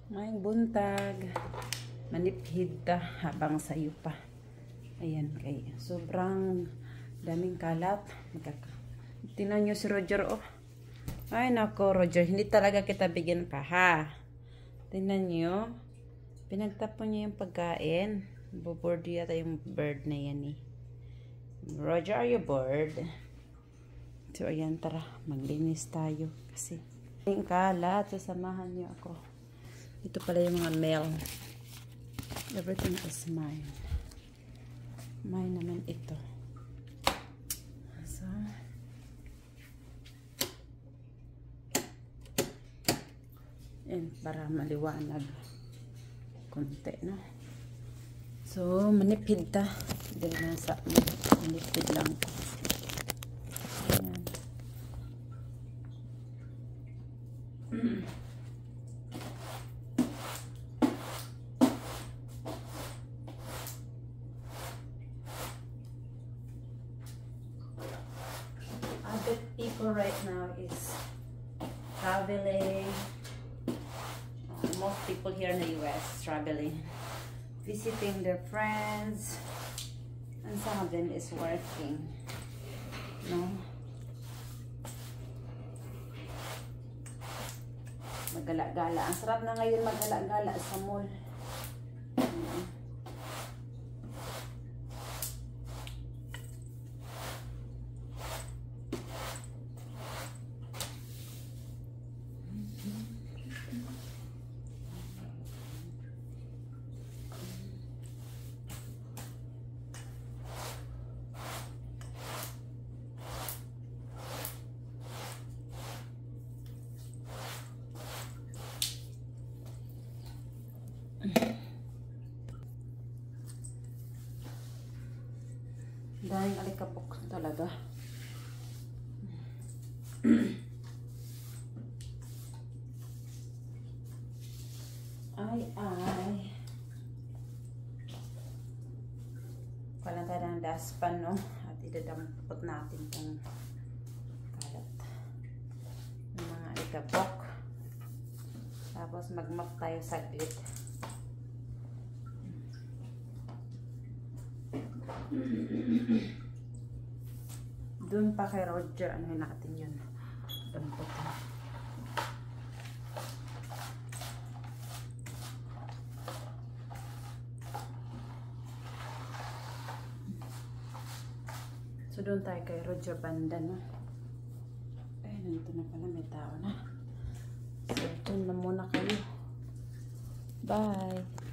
May buntag. Manipid ta habang sayo pa. Ayan kay sobrang daming kalat. Tingnan nyo si Roger oh. Ay nako Roger, hindi talaga kita bigyan pa ha. Tingnan nyo. Pinagtapon niya yung pagkain. Boboard yata yung bird na yan eh. Roger, are you bored? So ayan, tara. Maglinis tayo. Kasi yung kalat. Sasamahan niyo ako. Ito pala yung mga mail. Everything is mine. Mine naman ito. So, and para maliwanag konti, no? So, manipid ta. Dahil nasa manipid lang ko. Ayan. Other people right now is traveling. Most people here in the US traveling, visiting their friends, and some of them is working. No? Magala-gala. Ang sarap na ngayon magala-gala sa mall. Dahil alikabok talaga. Ay. Walang tayo ng daspan, no? At idadampot natin itong kalat. Yung mga alikabok. Tapos magmap tayo saglit. Doon pa kay Roger, ano natin yun? Dampot na. So doon tayo kay Roger banda, no? Ay, nandito na pala, may tao na. So doon na muna kayo. Bye!